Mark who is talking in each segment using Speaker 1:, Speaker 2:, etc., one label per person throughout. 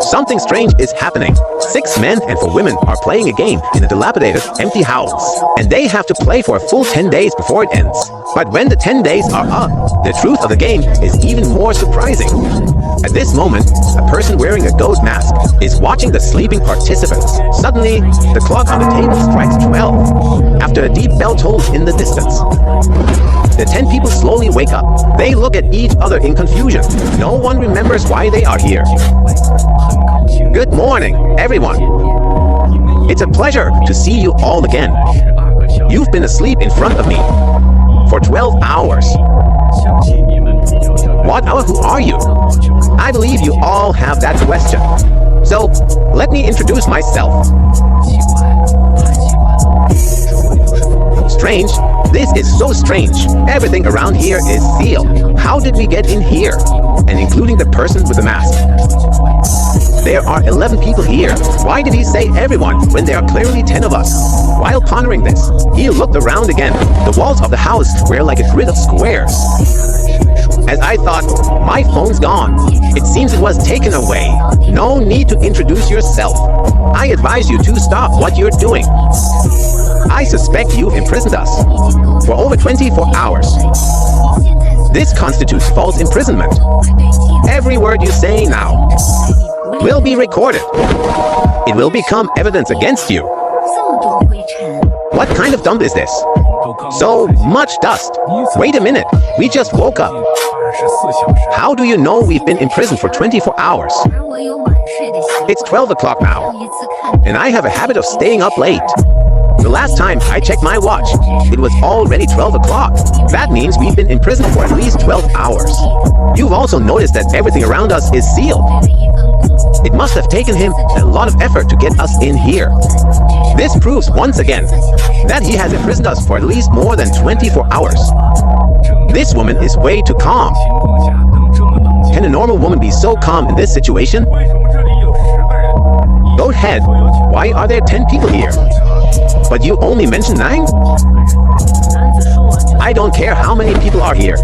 Speaker 1: Something strange is happening. 6 men and 4 women are playing a game in a dilapidated, empty house. And they have to play for a full 10 days before it ends. But when the 10 days are up, the truth of the game is even more surprising. At this moment, a person wearing a goat mask is watching the sleeping participants. Suddenly, the clock on the table strikes 12, after a deep bell tolls in the distance. The 10 people slowly wake up. They look at each other in confusion. No one remembers why they are here. Good morning, everyone. It's a pleasure to see you all again. You've been asleep in front of me for 12 hours. Who are you? I believe you all have that question. So, let me introduce myself. Strange. This is so strange. Everything around here is sealed. How did we get in here? And including the person with the mask. There are 11 people here. Why did he say everyone when there are clearly 10 of us? While pondering this, he looked around again. The walls of the house were like a grid of squares. As I thought, my phone's gone. It seems it was taken away. No need to introduce yourself. I advise you to stop what you're doing. I suspect you've imprisoned us for over 24 hours. This constitutes false imprisonment. Every word you say now will be recorded. It will become evidence against you. What kind of dump is this? So much dust. Wait a minute, we just woke up. How do you know we've been in prison for 24 hours? It's 12 o'clock now, and I have a habit of staying up late. The last time I checked my watch, it was already 12 o'clock. That means we've been in prison for at least 12 hours. You've also noticed that everything around us is sealed. It must have taken him a lot of effort to get us in here. This proves once again that he has imprisoned us for at least more than 24 hours. This woman is way too calm. Can a normal woman be so calm in this situation? Go ahead. Why are there 10 people here? But you only mentioned 9? I don't care how many people are here.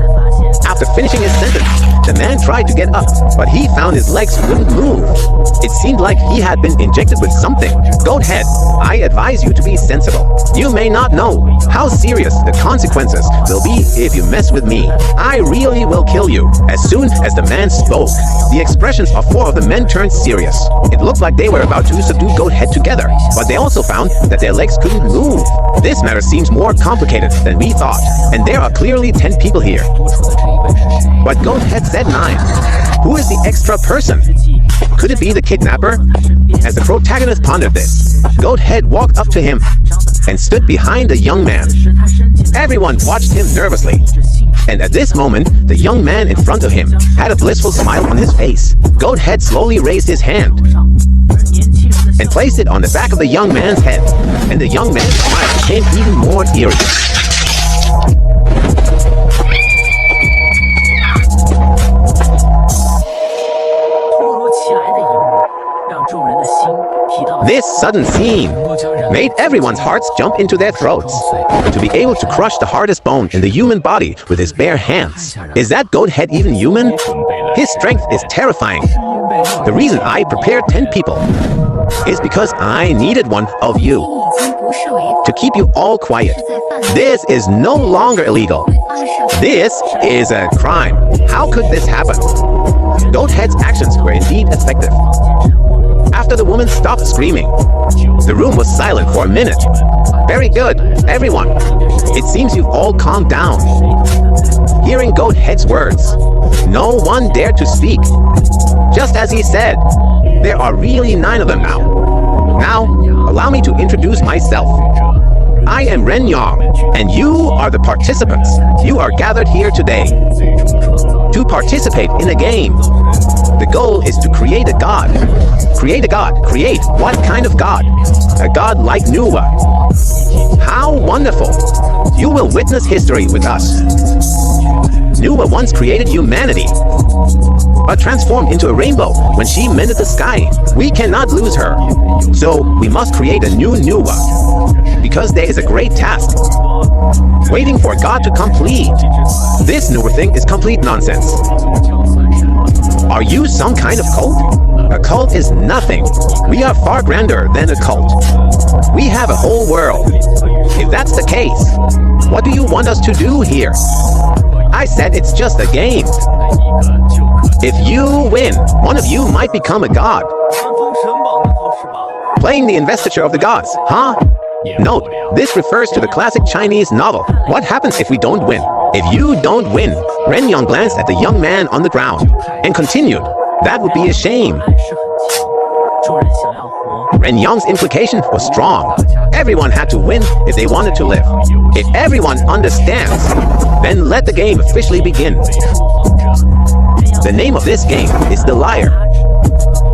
Speaker 1: After finishing his sentence, the man tried to get up, but he found his legs wouldn't move. It seemed like he had been injected with something. Go ahead. I advise you to be sensible. You may not know how serious the consequences will be if you mess with me. I really will kill you. As soon as the man spoke, the expressions of 4 of the men turned serious. It looked like they were about to subdue Goathead together, but they also found that their legs couldn't move. This matter seems more complicated than we thought, and there are clearly 10 people here. But Goathead said 9. Who is the extra person? Could it be the kidnapper? As the protagonist pondered this, Goathead walked up to him and stood behind the young man. Everyone watched him nervously. And at this moment, the young man in front of him had a blissful smile on his face. Goathead slowly raised his hand and placed it on the back of the young man's head. And the young man's smile became even more eerie. This sudden scene made everyone's hearts jump into their throats. To be able to crush the hardest bone in the human body with his bare hands. Is that Goathead even human? His strength is terrifying. The reason I prepared 10 people is because I needed one of you to keep you all quiet. This is no longer illegal. This is a crime. How could this happen? Goathead's actions were indeed effective. After the woman stopped screaming, the room was silent for a minute. Very good, everyone. It seems you've all calmed down. Hearing Goathead's words, no one dared to speak. Just as he said, there are really 9 of them now. Now, allow me to introduce myself. I am Ren Yang, and you are the participants. You are gathered here today to participate in a game. The goal is to create a god. Create a god. Create what kind of god? A god like Nuwa. How wonderful! You will witness history with us. Nuwa once created humanity, but transformed into a rainbow when she mended the sky. We cannot lose her. So we must create a new Nuwa, because there is a great task waiting for God to complete. This newer thing is complete nonsense. Are you some kind of cult? A cult is nothing. We are far grander than a cult. We have a whole world. If that's the case, what do you want us to do here? I said it's just a game. If you win, one of you might become a god. Playing the investiture of the gods, huh? Note, this refers to the classic Chinese novel. What happens if we don't win? If you don't win, Ren Yang glanced at the young man on the ground and continued, that would be a shame. Ren Yang's implication was strong. Everyone had to win if they wanted to live. If everyone understands, then let the game officially begin. The name of this game is The Liar.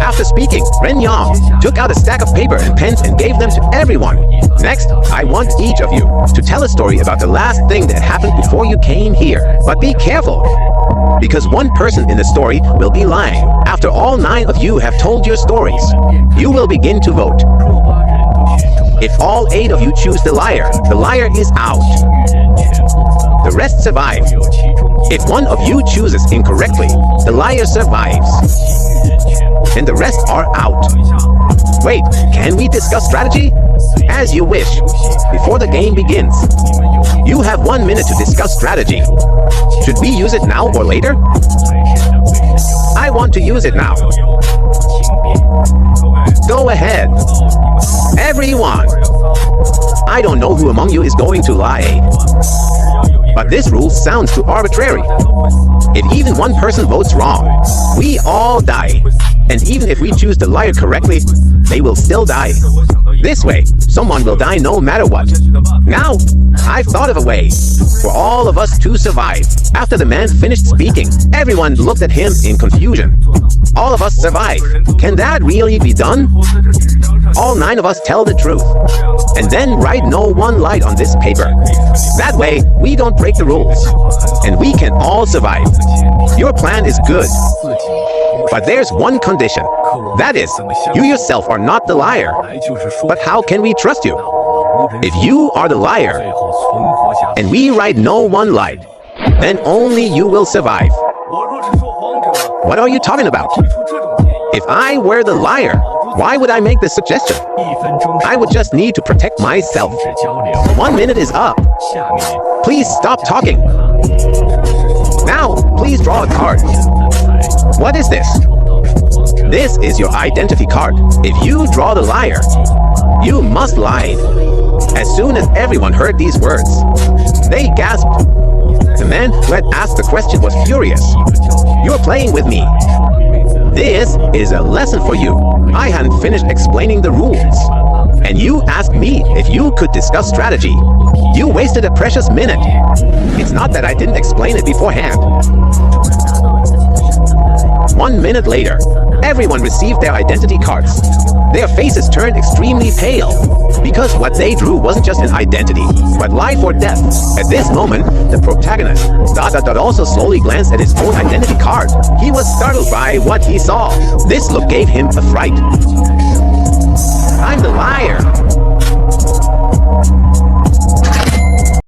Speaker 1: After speaking, Ren Yang took out a stack of paper and pens and gave them to everyone. Next, I want each of you to tell a story about the last thing that happened before you came here. But be careful, because one person in the story will be lying. After all 9 of you have told your stories, you will begin to vote. If all 8 of you choose the liar is out. The rest survive. If one of you chooses incorrectly, the liar survives. And the rest are out. Wait, can we discuss strategy? As you wish. Before the game begins, you have 1 minute to discuss strategy. Should we use it now or later? I want to use it now. Go ahead. Everyone. I don't know who among you is going to lie. But this rule sounds too arbitrary. If even one person votes wrong, we all die. And even if we choose the liar correctly, they will still die. This way, someone will die no matter what. Now, I've thought of a way for all of us to survive. After the man finished speaking, everyone looked at him in confusion. All of us survive. Can that really be done? All 9 of us tell the truth. And then write no one lied on this paper. That way, we don't break the rules. And we can all survive. Your plan is good. But there's one condition. That is, you yourself are not the liar. But how can we trust you? If you are the liar, and we write no one lied, then only you will survive. What are you talking about? If I were the liar, why would I make this suggestion? I would just need to protect myself. 1 minute is up. Please stop talking. Now, please draw a card. What is this? This is your identity card. If you draw the liar, you must lie. As soon as everyone heard these words, they gasped. The man who had asked the question was furious. You're playing with me. This is a lesson for you. I hadn't finished explaining the rules. And you asked me if you could discuss strategy. You wasted a precious minute. It's not that I didn't explain it beforehand. 1 minute later, everyone received their identity cards. Their faces turned extremely pale, because what they drew wasn't just an identity, but life or death. At this moment, the protagonist, also slowly glanced at his own identity card. He was startled by what he saw. This look gave him a fright. I'm the liar.